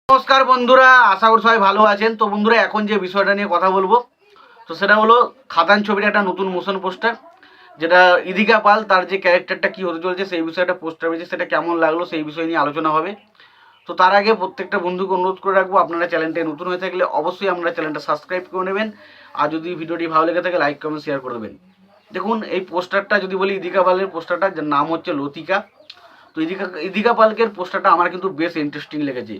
নমস্কার বন্ধুরা, আশা করি সবাই ভালো আছেন। তো বন্ধুরা, এখন যে বিষয়টা নিয়ে কথা বলবো তো সেটা হলো খাদান ছবির একটা নতুন মোশন পোস্টার, যেটা ইদিকা পাল তার যে ক্যারেক্টারটা কি হতে চলেছে সেই বিষয়ে একটা পোস্টার বেরিয়েছে, সেটা কেমন লাগলো সেই বিষয় নিয়ে আলোচনা হবে। তো তার আগে প্রত্যেকটা বন্ধুকে অনুরোধ করে রাখবো, আপনারা চ্যানেলটা নতুন হয়ে থাকলে অবশ্যই আপনারা চ্যানেলটা সাবস্ক্রাইব করে নেবেন, আর যদি ভিডিওটি ভালো লেগে থাকে লাইক কমেন্ট শেয়ার করে দেবেন। দেখুন, এই পোস্টারটা যদি বলি ইদিকা পালের পোস্টারটা, যার নাম হচ্ছে লতিকা। তো ইদিকা পালকের পোস্টারটা আমার কিন্তু বেশ ইন্টারেস্টিং লেগেছে।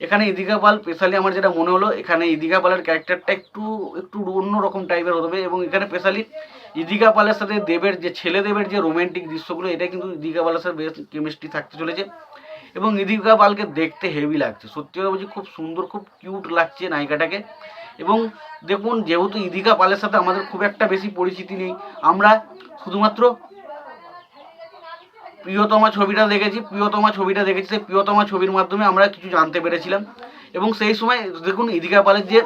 এখানে ইদিকা পাল স্পেশালি আমার যেটা মনে হলো, এখানে ইদিকা পালের ক্যারেক্টারটা একটু একটু অন্য রকম টাইপের হবে, এবং এখানে স্পেশালি ইদিকা পালের সাথে দেবের যে ছেলে দেবের যে রোমান্টিক দৃশ্যগুলো, এটা কিন্তু ইদিকা পালের সাথে বেশ কেমিস্ট্রি থাকতে চলেছে, এবং ইদিকা পালকে দেখতে হেভি লাগছে। সত্যি কথা বলছি, খুব সুন্দর খুব কিউট লাগছে নায়িকাটাকে। এবং দেখুন, যেহেতু ইদিকা পালের সাথে আমাদের খুব একটা বেশি পরিচিতি নেই, আমরা শুধুমাত্র প্রিয়তমা ছবিটা দেখেছি সেই প্রিয়তমা ছবির মাধ্যমে আমরা কিছু জানতে পেরেছিলাম। এবং সেই সময় দেখুন, ইদিকা পালের যে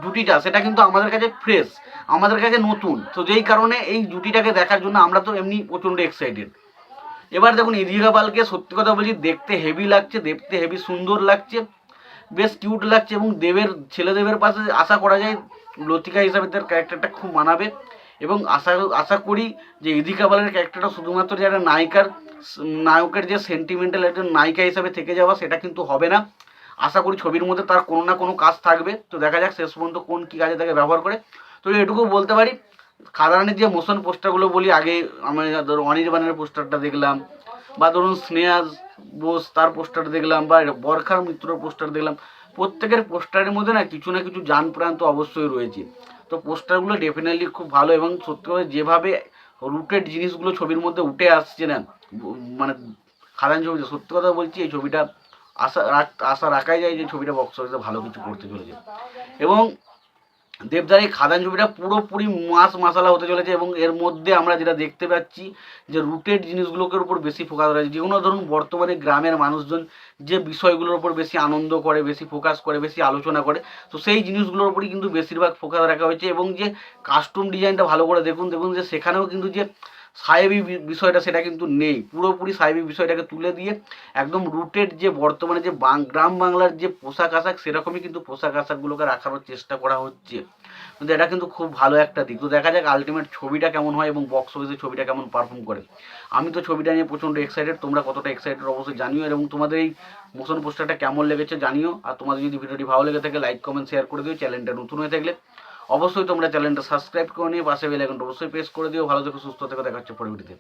জুটিটা সেটা কিন্তু আমাদের কাছে ফ্রেশ, আমাদের কাছে নতুন। তো যেই কারণে এই জুটিটাকে দেখার জন্য আমরা তো এমনি প্রচণ্ড এক্সাইটেড। এবার দেখুন, ইদিকা পালকে সত্যি কথা বলছি দেখতে হেভি লাগছে, দেখতে হেভি সুন্দর লাগছে, বেশ কিউট লাগছে। এবং ছেলেদেবের পাশে আশা করা যায় লতিকা হিসাবে তার ক্যারেক্টারটা খুব মানাবে। এবং আশা করি যে ইদিকা পালের ক্যারেক্টারটা শুধুমাত্র যে একটা নায়কের যে সেন্টিমেন্টাল একজন নায়িকা হিসাবে থেকে যাওয়া, সেটা কিন্তু হবে না। আশা করি ছবির মধ্যে তার কোনো না কোনো কাজ থাকবে। তো দেখা যাক শেষ পর্যন্ত কোন কী কাজে তাকে ব্যবহার করে। তো এটুকু বলতে পারি, খাদানের যে মোশন পোস্টারগুলো বলি, আগে আমরা ধরুন অনির্বাণের পোস্টারটা দেখলাম, বা ধরুন স্নেহাজ বোস তার পোস্টার দেখলাম, বা বরখার মিত্রর পোস্টার দেখলাম। প্রত্যেকের পোস্টারের মধ্যে না কিছু জান প্রাণ তো অবশ্যই রয়েছে। তো পোস্টারগুলো ডেফিনেটলি খুব ভালো, এবং সত্যি করে যেভাবে রুটেড জিনিসগুলো ছবির মধ্যে উঠে আসছে না, মানে খাদান ছবিতে সত্যি কথা বলছি, এই ছবিটা আশা রাখাই যায় যে ছবিটা বক্স অফিসে ভালো কিছু করতে চলেছে। এবং দেবদার এই খাদান ছবিটা পুরোপুরি মাস মাসালা হতে চলেছে, এবং এর মধ্যে আমরা যেটা দেখতে পাচ্ছি যে রুটেড জিনিসগুলোর উপর বেশি ফোকাস রয়েছে। যেগুলো ধরুন বর্তমানে গ্রামের মানুষজন যে বিষয়গুলোর উপর বেশি আনন্দ করে, বেশি ফোকাস করে, বেশি আলোচনা করে, তো সেই জিনিসগুলোর উপরই কিন্তু বেশিরভাগ ফোকাস রাখা হয়েছে। এবং যে কাস্টুম ডিজাইনটা ভালো করে দেখুন যে সেখানেও কিন্তু যে সাহেবী বিষয়টা সেটা কিন্তু নেই, পুরোপুরি সাহেবী বিষয়টাকে তুলে দিয়ে একদম রুটেড যে বর্তমানে যে গ্রাম বাংলার যে পোশাক আশাক, সেরকমই কিন্তু পোশাক আশাকগুলোকে রাখার চেষ্টা করা হচ্ছে। কিন্তু এটা কিন্তু খুব ভালো একটা দিক। তো দেখা যাক আলটিমেট ছবিটা কেমন হয় এবং বক্স অফিসে ছবিটা কেমন পারফর্ম করে। আমি তো ছবিটা নিয়ে প্রচণ্ড এক্সাইটেড, তোমরা কতটা এক্সাইটেড অবশ্যই জানিও, এবং তোমাদের এই মোশন পোস্টারটা কেমন লেগেছে জানিও। আর তোমাদের যদি ভিডিওটি ভালো লেগে থাকে লাইক কমেন্ট শেয়ার করে দিও। চ্যানেলটা নতুন হয়ে থাকলে অবশ্যই তোমরা চ্যানেলটা সাবস্ক্রাইব করে নিয়ে পাশে বেল আইকনটা অবশ্যই প্রেস করে দিও। ভালো থেকো, সুস্থ থেকো, দেখা হচ্ছে পরবর্তীতে।